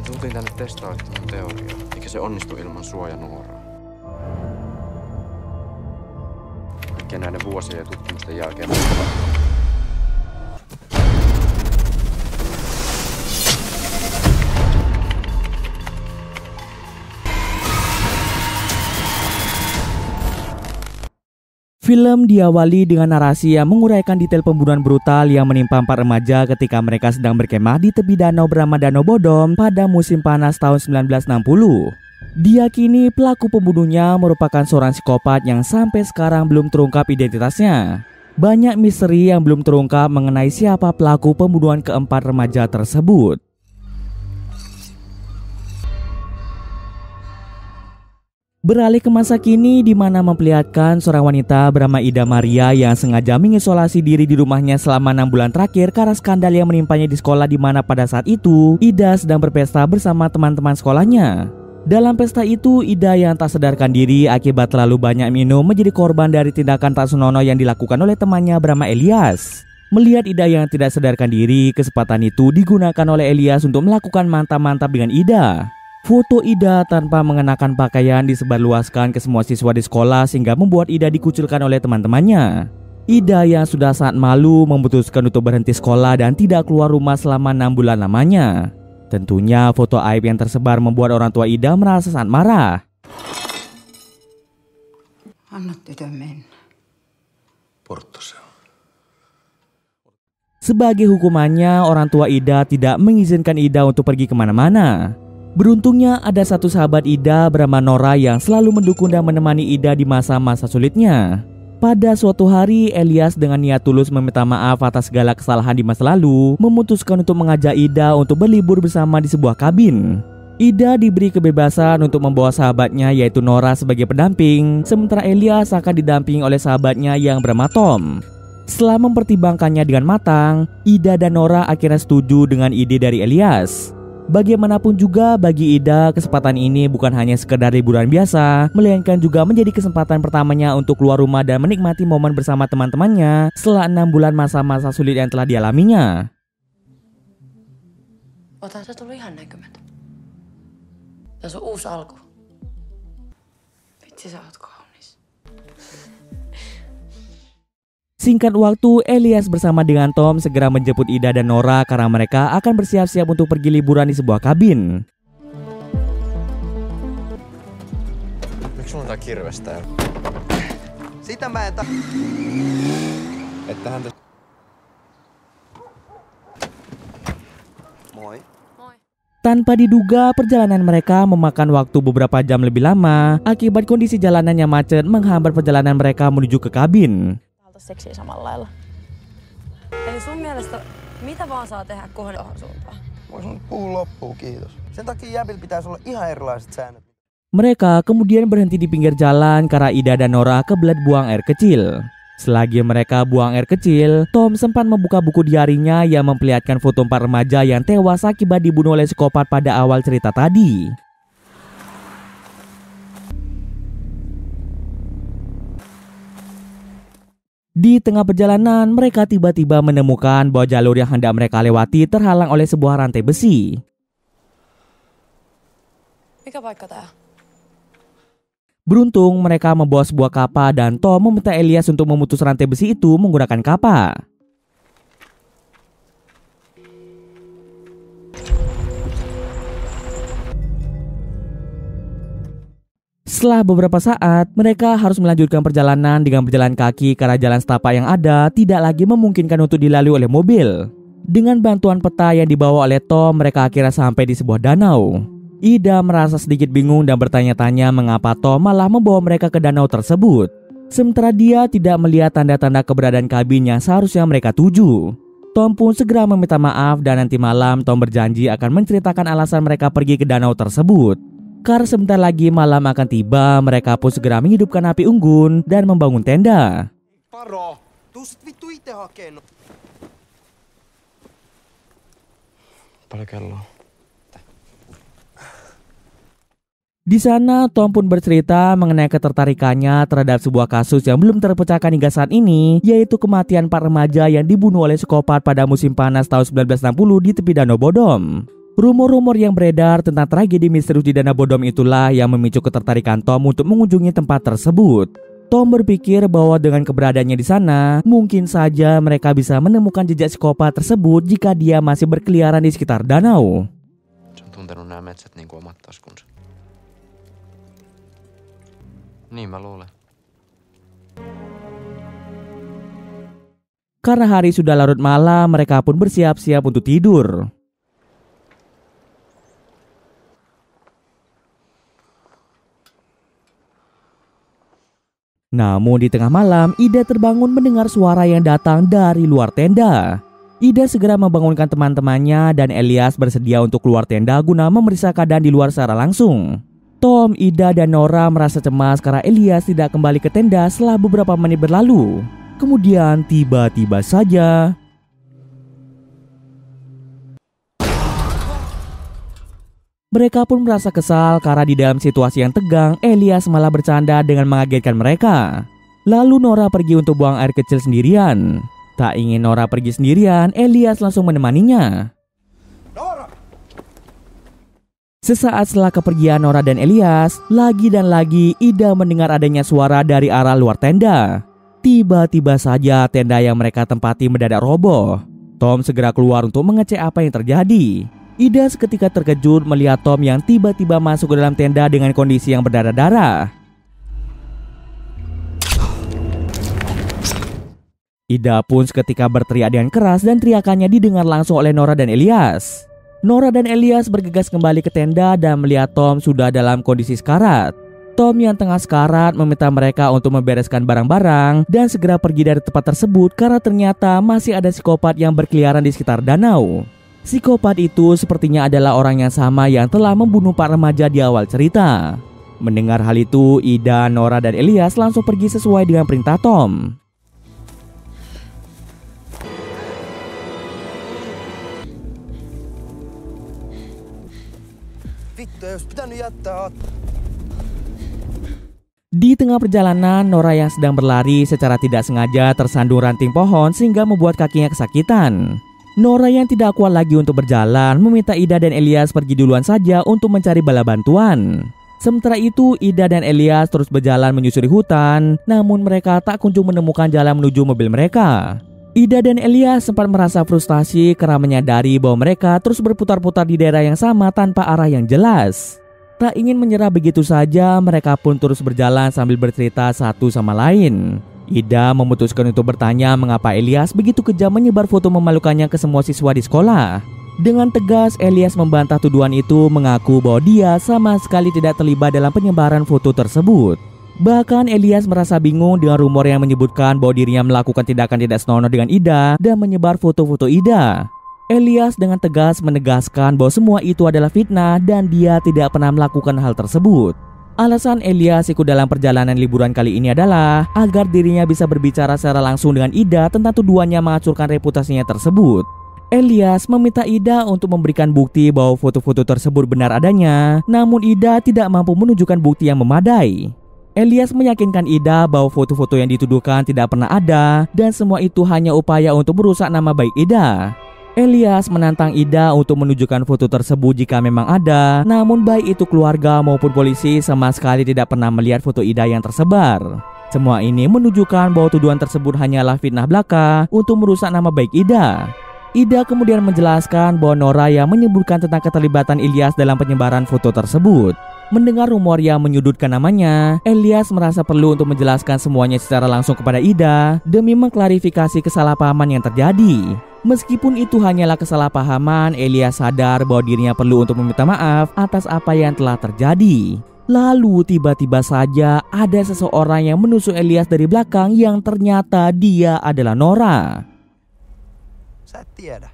Tultiin tänne testailemaan mun teoriaa, eikä se onnistu ilman suojanuoraa. Kaikkien näiden vuosien ja tutkimusten jälkeen Film diawali dengan narasi yang menguraikan detail pembunuhan brutal yang menimpa 4 remaja ketika mereka sedang berkemah di tepi danau bernama Danau Bodom pada musim panas tahun 1960. Diyakini pelaku pembunuhnya merupakan seorang psikopat yang sampai sekarang belum terungkap identitasnya. Banyak misteri yang belum terungkap mengenai siapa pelaku pembunuhan keempat remaja tersebut. Beralih ke masa kini di mana memperlihatkan seorang wanita bernama Ida Maria yang sengaja mengisolasi diri di rumahnya selama 6 bulan terakhir karena skandal yang menimpanya di sekolah, di mana pada saat itu Ida sedang berpesta bersama teman-teman sekolahnya. Dalam pesta itu, Ida yang tak sadarkan diri akibat terlalu banyak minum menjadi korban dari tindakan tak senonoh yang dilakukan oleh temannya bernama Elias. Melihat Ida yang tidak sadarkan diri, kesempatan itu digunakan oleh Elias untuk melakukan mantap-mantap dengan Ida. Foto Ida tanpa mengenakan pakaian disebarluaskan ke semua siswa di sekolah sehingga membuat Ida dikucilkan oleh teman-temannya. Ida yang sudah sangat malu memutuskan untuk berhenti sekolah dan tidak keluar rumah selama 6 bulan lamanya. Tentunya foto aib yang tersebar membuat orang tua Ida merasa sangat marah. Anna tytön mennä. Sebagai hukumannya, orang tua Ida tidak mengizinkan Ida untuk pergi kemana-mana. Beruntungnya ada satu sahabat Ida bernama Nora yang selalu mendukung dan menemani Ida di masa-masa sulitnya. Pada suatu hari, Elias dengan niat tulus meminta maaf atas segala kesalahan di masa lalu, memutuskan untuk mengajak Ida untuk berlibur bersama di sebuah kabin. Ida diberi kebebasan untuk membawa sahabatnya yaitu Nora sebagai pendamping, sementara Elias akan didampingi oleh sahabatnya yang bernama Tom. Setelah mempertimbangkannya dengan matang, Ida dan Nora akhirnya setuju dengan ide dari Elias. Bagaimanapun juga bagi Ida, kesempatan ini bukan hanya sekedar liburan biasa, melainkan juga menjadi kesempatan pertamanya untuk keluar rumah dan menikmati momen bersama teman-temannya setelah 6 bulan masa-masa sulit yang telah dialaminya. Oothan sä tullut ihan näkymätön. Tässä on uusi alku. Vitsi sä oot kaunis. Singkat waktu, Elias bersama dengan Tom segera menjemput Ida dan Nora karena mereka akan bersiap-siap untuk pergi liburan di sebuah kabin. Miksi sulla on tää kirves täällä? Sitä mä en Että häntä... Moi. Tanpa diduga, perjalanan mereka memakan waktu beberapa jam lebih lama akibat kondisi jalanan yang macet menghambat perjalanan mereka menuju ke kabin. Seksiä samalla lailla. Eli sun mielestä mitä vaan saa tehdä kohden tohon suuntaan? Vois mun puhua loppuun, kiitos. Sen takia jäbillä pitäisi olla ihan erilaiset säännöt. Mereka kemudian berhenti di pinggir jalan karena Ida dan Nora kebelet buang air kecil. Selagi mereka buang air kecil, Tom sempat membuka buku diarinya yang memperlihatkan foto 4 remaja yang tewas akibat dibunuh oleh psikopat pada awal cerita tadi. Di tengah perjalanan, mereka tiba-tiba menemukan bahwa jalur yang hendak mereka lewati terhalang oleh sebuah rantai besi. Mikä paikka tää? Beruntung mereka membawa sebuah kapa dan Tom meminta Elias untuk memutus rantai besi itu menggunakan kapa. Setelah beberapa saat, mereka harus melanjutkan perjalanan dengan berjalan kaki karena jalan setapak yang ada tidak lagi memungkinkan untuk dilalui oleh mobil. Dengan bantuan peta yang dibawa oleh Tom, mereka akhirnya sampai di sebuah danau. Ida merasa sedikit bingung dan bertanya-tanya mengapa Tom malah membawa mereka ke danau tersebut. Sementara dia tidak melihat tanda-tanda keberadaan kabin yang seharusnya mereka tuju. Tom pun segera meminta maaf dan nanti malam Tom berjanji akan menceritakan alasan mereka pergi ke danau tersebut. Karena sebentar lagi malam akan tiba, mereka pun segera menghidupkan api unggun dan membangun tenda. Paro, tuu sit vittu ite hakenut. Paljon kello? Di sana Tom pun bercerita mengenai ketertarikannya terhadap sebuah kasus yang belum terpecahkan hingga saat ini, yaitu kematian 4 remaja yang dibunuh oleh psikopat pada musim panas tahun 1960 di tepi Danau Bodom. Rumor-rumor yang beredar tentang tragedi misterius di Danau Bodom itulah yang memicu ketertarikan Tom untuk mengunjungi tempat tersebut. Tom berpikir bahwa dengan keberadaannya di sana, mungkin saja mereka bisa menemukan jejak psikopat tersebut jika dia masih berkeliaran di sekitar danau. Se on tuntenut nämä metsät niin kuin omat taskunsa. Niin mä luulen. Karena hari sudah larut malam, mereka pun bersiap-siap untuk tidur. Namun di tengah malam, Ida terbangun mendengar suara yang datang dari luar tenda. Ida segera membangunkan teman-temannya dan Elias bersedia untuk keluar tenda guna memeriksa keadaan di luar secara langsung. Tom, Ida, dan Nora merasa cemas karena Elias tidak kembali ke tenda setelah beberapa menit berlalu. Kemudian tiba-tiba saja mereka pun merasa kesal karena di dalam situasi yang tegang, Elias malah bercanda dengan mengagetkan mereka. Lalu Nora pergi untuk buang air kecil sendirian. Tak ingin Nora pergi sendirian, Elias langsung menemaninya. Nora! Sesaat setelah kepergian Nora dan Elias, lagi dan lagi Ida mendengar adanya suara dari arah luar tenda. Tiba-tiba saja tenda yang mereka tempati mendadak roboh. Tom segera keluar untuk mengecek apa yang terjadi. Ida seketika terkejut melihat Tom yang tiba-tiba masuk ke dalam tenda dengan kondisi yang berdarah-darah. Ida pun seketika berteriak dengan keras dan teriakannya didengar langsung oleh Nora dan Elias. Nora dan Elias bergegas kembali ke tenda dan melihat Tom sudah dalam kondisi sekarat. Tom yang tengah sekarat meminta mereka untuk membereskan barang-barang dan segera pergi dari tempat tersebut karena ternyata masih ada psikopat yang berkeliaran di sekitar danau. Psikopat itu sepertinya adalah orang yang sama yang telah membunuh 4 remaja di awal cerita. Mendengar hal itu, Ida, Nora, dan Elias langsung pergi sesuai dengan perintah Tom. Vittu, ei olisi pitänyt jättää Di tengah perjalanan, Nora yang sedang berlari secara tidak sengaja tersandung ranting pohon sehingga membuat kakinya kesakitan. Nora yang tidak kuat lagi untuk berjalan meminta Ida dan Elias pergi duluan saja untuk mencari bala bantuan. Sementara itu, Ida dan Elias terus berjalan menyusuri hutan, namun mereka tak kunjung menemukan jalan menuju mobil mereka. Ida dan Elias sempat merasa frustasi karena menyadari bahwa mereka terus berputar-putar di daerah yang sama tanpa arah yang jelas. Tak ingin menyerah begitu saja, mereka pun terus berjalan sambil bercerita satu sama lain. Ida memutuskan untuk bertanya mengapa Elias begitu kejam menyebar foto memalukannya ke semua siswa di sekolah. Dengan tegas, Elias membantah tuduhan itu, mengaku bahwa dia sama sekali tidak terlibat dalam penyebaran foto tersebut. Bahkan Elias merasa bingung dengan rumor yang menyebutkan bahwa dirinya melakukan tindakan tidak senonoh dengan Ida dan menyebar foto-foto Ida. Elias dengan tegas menegaskan bahwa semua itu adalah fitnah dan dia tidak pernah melakukan hal tersebut. Alasan Elias ikut dalam perjalanan liburan kali ini adalah agar dirinya bisa berbicara secara langsung dengan Ida tentang tuduhannya menghancurkan reputasinya tersebut. Elias meminta Ida untuk memberikan bukti bahwa foto-foto tersebut benar adanya, namun Ida tidak mampu menunjukkan bukti yang memadai. Elias meyakinkan Ida bahwa foto-foto yang dituduhkan tidak pernah ada dan semua itu hanya upaya untuk merusak nama baik Ida. Elias menantang Ida untuk menunjukkan foto tersebut jika memang ada, namun baik itu keluarga maupun polisi sama sekali tidak pernah melihat foto Ida yang tersebar. Semua ini menunjukkan bahwa tuduhan tersebut hanyalah fitnah belaka untuk merusak nama baik Ida. Ida kemudian menjelaskan bahwa Nora yang menyebutkan tentang keterlibatan Elias dalam penyebaran foto tersebut. Mendengar rumor yang menyudutkan namanya, Elias merasa perlu untuk menjelaskan semuanya secara langsung kepada Ida demi mengklarifikasi kesalahpahaman yang terjadi. Meskipun itu hanyalah kesalahpahaman, Elias sadar bahwa dirinya perlu untuk meminta maaf atas apa yang telah terjadi. Lalu tiba-tiba saja ada seseorang yang menusuk Elias dari belakang yang ternyata dia adalah Nora. Sä et tiedä.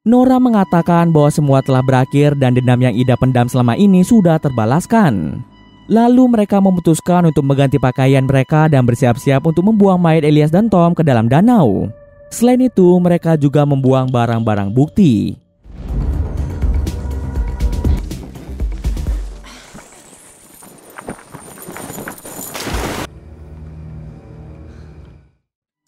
Nora mengatakan bahwa semua telah berakhir dan dendam yang Ida pendam selama ini sudah terbalaskan. Lalu mereka memutuskan untuk mengganti pakaian mereka dan bersiap-siap untuk membuang mayat Elias dan Tom ke dalam danau. Selain itu, mereka juga membuang barang-barang bukti.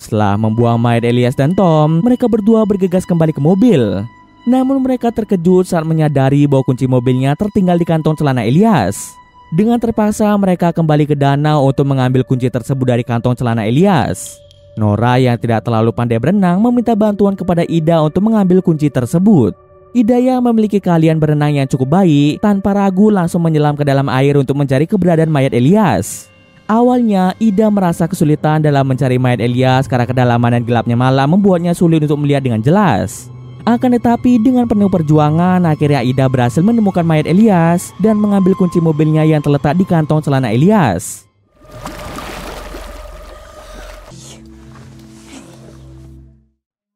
Setelah membuang mayat Elias dan Tom, mereka berdua bergegas kembali ke mobil. Namun mereka terkejut saat menyadari bahwa kunci mobilnya tertinggal di kantong celana Elias. Dengan terpaksa mereka kembali ke danau untuk mengambil kunci tersebut dari kantong celana Elias. Nora yang tidak terlalu pandai berenang meminta bantuan kepada Ida untuk mengambil kunci tersebut. Ida yang memiliki keahlian berenang yang cukup baik, tanpa ragu langsung menyelam ke dalam air untuk mencari keberadaan mayat Elias. Awalnya Ida merasa kesulitan dalam mencari mayat Elias karena kedalaman dan gelapnya malam membuatnya sulit untuk melihat dengan jelas. Akan tetapi dengan penuh perjuangan akhirnya Ida berhasil menemukan mayat Elias dan mengambil kunci mobilnya yang terletak di kantong celana Elias.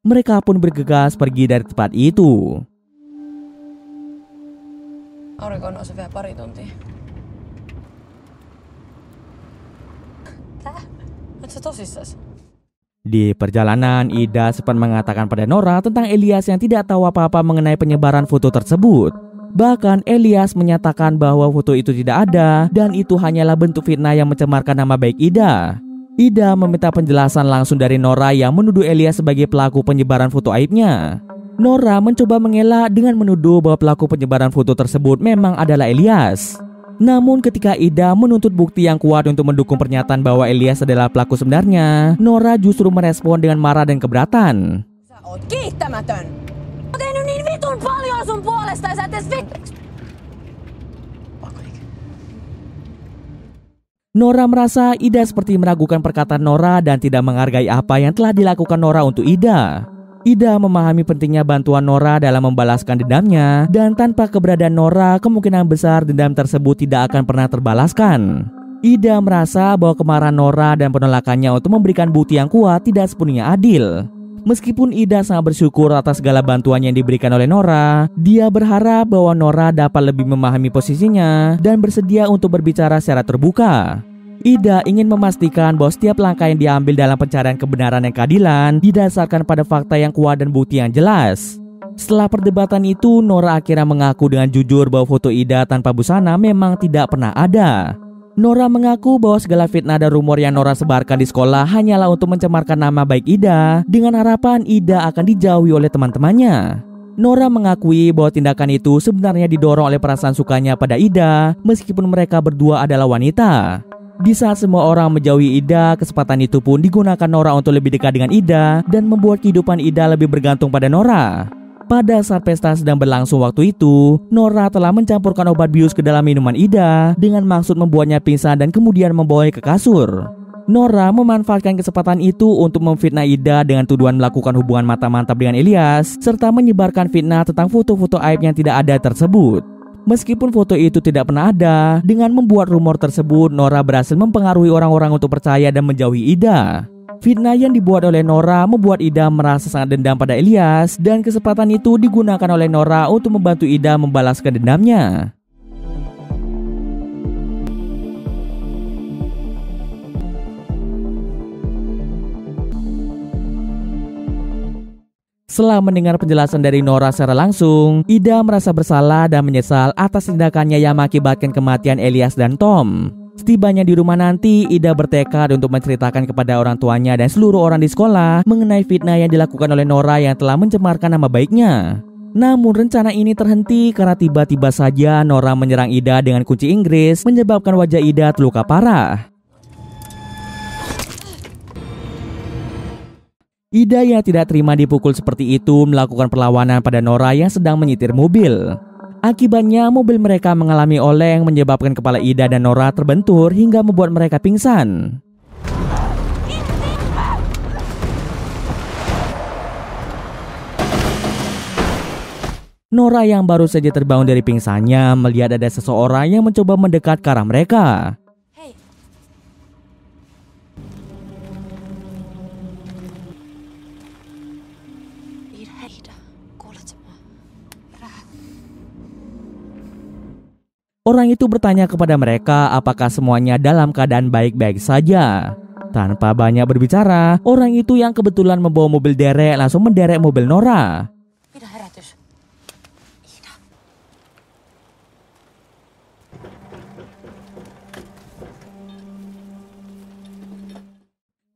Mereka pun bergegas pergi dari tempat itu. Aurinko on noussut vielä pari tuntia. Tää? Oot sä tosissas? Di perjalanan, Ida sempat mengatakan pada Nora tentang Elias yang tidak tahu apa-apa mengenai penyebaran foto tersebut. Bahkan Elias menyatakan bahwa foto itu tidak ada dan itu hanyalah bentuk fitnah yang mencemarkan nama baik Ida. Ida meminta penjelasan langsung dari Nora yang menuduh Elias sebagai pelaku penyebaran foto aibnya. Nora mencoba mengelak dengan menuduh bahwa pelaku penyebaran foto tersebut memang adalah Elias. Namun ketika Ida menuntut bukti yang kuat untuk mendukung pernyataan bahwa Elias adalah pelaku sebenarnya, Nora justru merespon dengan marah dan keberatan. Sä oot kiittämätön! Mä oon tehnyt niin vitun paljon sun puolesta ja sä et edes Nora merasa Ida seperti meragukan perkataan Nora dan tidak menghargai apa yang telah dilakukan Nora untuk Ida. Ida memahami pentingnya bantuan Nora dalam membalaskan dendamnya, dan tanpa keberadaan Nora, kemungkinan besar dendam tersebut tidak akan pernah terbalaskan. Ida merasa bahwa kemarahan Nora dan penolakannya untuk memberikan bukti yang kuat tidak sepenuhnya adil. Meskipun Ida sangat bersyukur atas segala bantuan yang diberikan oleh Nora, dia berharap bahwa Nora dapat lebih memahami posisinya dan bersedia untuk berbicara secara terbuka. Ida ingin memastikan bahwa setiap langkah yang diambil dalam pencarian kebenaran dan keadilan didasarkan pada fakta yang kuat dan bukti yang jelas. Setelah perdebatan itu, Nora akhirnya mengaku dengan jujur bahwa foto Ida tanpa busana memang tidak pernah ada. Nora mengaku bahwa segala fitnah dan rumor yang Nora sebarkan di sekolah hanyalah untuk mencemarkan nama baik Ida dengan harapan Ida akan dijauhi oleh teman-temannya. Nora mengakui bahwa tindakan itu sebenarnya didorong oleh perasaan sukanya pada Ida meskipun mereka berdua adalah wanita. Di saat semua orang menjauhi Ida, kesempatan itu pun digunakan Nora untuk lebih dekat dengan Ida dan membuat kehidupan Ida lebih bergantung pada Nora. Pada saat pesta sedang berlangsung waktu itu, Nora telah mencampurkan obat bius ke dalam minuman Ida dengan maksud membuatnya pingsan dan kemudian membawanya ke kasur. Nora memanfaatkan kesempatan itu untuk memfitnah Ida dengan tuduhan melakukan hubungan mata-mantap dengan Elias serta menyebarkan fitnah tentang foto-foto aib yang tidak ada tersebut. Meskipun foto itu tidak pernah ada, dengan membuat rumor tersebut, Nora berhasil mempengaruhi orang-orang untuk percaya dan menjauhi Ida. Fitnah yang dibuat oleh Nora membuat Ida merasa sangat dendam pada Elias, dan kesempatan itu digunakan oleh Nora untuk membantu Ida membalaskan dendamnya. Setelah mendengar penjelasan dari Nora secara langsung, Ida merasa bersalah dan menyesal atas tindakannya yang mengakibatkan kematian Elias dan Tom. Setibanya di rumah nanti, Ida bertekad untuk menceritakan kepada orang tuanya dan seluruh orang di sekolah mengenai fitnah yang dilakukan oleh Nora yang telah mencemarkan nama baiknya. Namun rencana ini terhenti karena tiba-tiba saja Nora menyerang Ida dengan kunci Inggris, menyebabkan wajah Ida terluka parah. Ida yang tidak terima dipukul seperti itu melakukan perlawanan pada Nora yang sedang menyetir mobil. Akibatnya mobil mereka mengalami oleng menyebabkan kepala Ida dan Nora terbentur hingga membuat mereka pingsan. Nora yang baru saja terbangun dari pingsannya melihat ada seseorang yang mencoba mendekat ke arah mereka. Orang itu bertanya kepada mereka apakah semuanya dalam keadaan baik-baik saja. Tanpa banyak berbicara, orang itu yang kebetulan membawa mobil derek langsung menderek mobil Nora.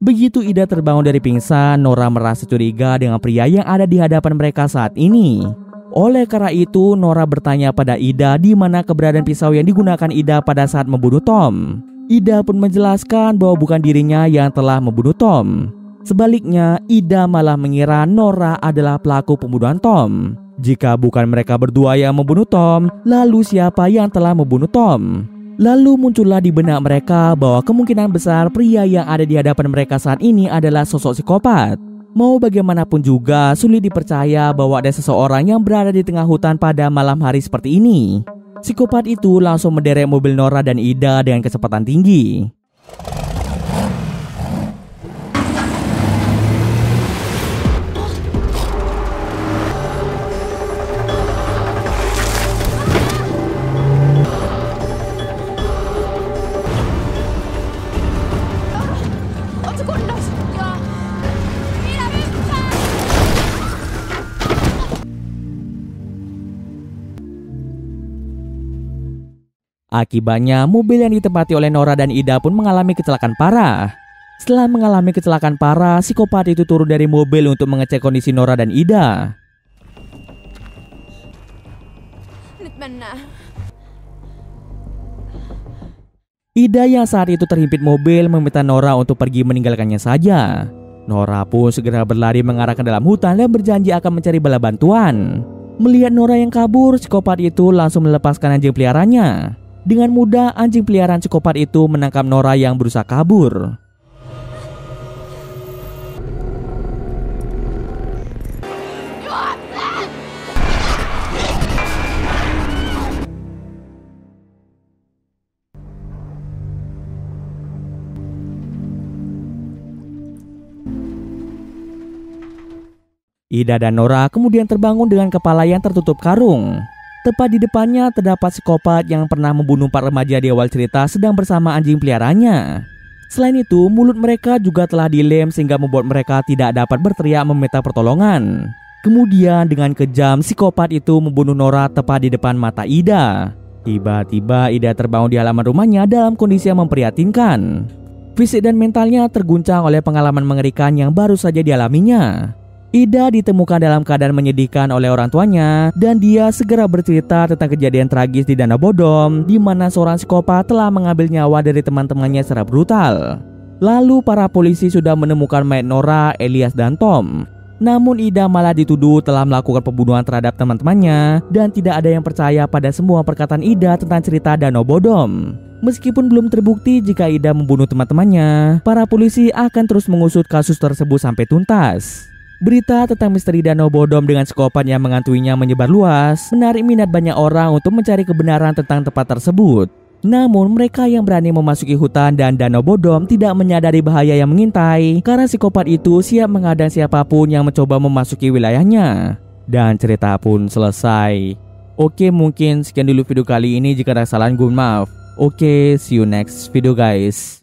Begitu Ida terbangun dari pingsan, Nora merasa curiga dengan pria yang ada di hadapan mereka saat ini. Oleh karena itu, Nora bertanya pada Ida di mana keberadaan pisau yang digunakan Ida pada saat membunuh Tom. Ida pun menjelaskan bahwa bukan dirinya yang telah membunuh Tom. Sebaliknya, Ida malah mengira Nora adalah pelaku pembunuhan Tom. Jika bukan mereka berdua yang membunuh Tom, lalu siapa yang telah membunuh Tom? Lalu muncullah di benak mereka bahwa kemungkinan besar pria yang ada di hadapan mereka saat ini adalah sosok psikopat. Mau bagaimanapun juga sulit dipercaya bahwa ada seseorang yang berada di tengah hutan pada malam hari seperti ini. Psikopat itu langsung menderek mobil Nora dan Ida dengan kecepatan tinggi. Akibatnya, mobil yang ditempati oleh Nora dan Ida pun mengalami kecelakaan parah. Setelah mengalami kecelakaan parah, psikopat itu turun dari mobil untuk mengecek kondisi Nora dan Ida. Ida yang saat itu terhimpit mobil meminta Nora untuk pergi meninggalkannya saja. Nora pun segera berlari mengarah ke dalam hutan dan berjanji akan mencari bala bantuan. Melihat Nora yang kabur, psikopat itu langsung melepaskan anjing peliharaannya. Dengan mudah, anjing peliharaan psikopat itu menangkap Nora yang berusaha kabur. Ida dan Nora kemudian terbangun dengan kepala yang tertutup karung. Tepat di depannya terdapat psikopat yang pernah membunuh 4 remaja di awal cerita sedang bersama anjing peliharaannya. Selain itu, mulut mereka juga telah dilem sehingga membuat mereka tidak dapat berteriak meminta pertolongan. Kemudian dengan kejam, psikopat itu membunuh Nora tepat di depan mata Ida. Tiba-tiba Ida terbangun di halaman rumahnya dalam kondisi yang memprihatinkan. Fisik dan mentalnya terguncang oleh pengalaman mengerikan yang baru saja dialaminya. Ida ditemukan dalam keadaan menyedihkan oleh orang tuanya dan dia segera bercerita tentang kejadian tragis di Danau Bodom di mana seorang psikopat telah mengambil nyawa dari teman-temannya secara brutal. Lalu para polisi sudah menemukan mayat Nora, Elias, dan Tom. Namun Ida malah dituduh telah melakukan pembunuhan terhadap teman-temannya dan tidak ada yang percaya pada semua perkataan Ida tentang cerita Danau Bodom. Meskipun belum terbukti jika Ida membunuh teman-temannya, para polisi akan terus mengusut kasus tersebut sampai tuntas. Berita tentang misteri Danau Bodom dengan psikopat yang mengantuinya menyebar luas, menarik minat banyak orang untuk mencari kebenaran tentang tempat tersebut. Namun mereka yang berani memasuki hutan dan Danau Bodom tidak menyadari bahaya yang mengintai karena psikopat itu siap menghadang siapapun yang mencoba memasuki wilayahnya. Dan cerita pun selesai. Oke, mungkin sekian dulu video kali ini. Jika ada kesalahan, gue maaf. Oke, see you next video guys.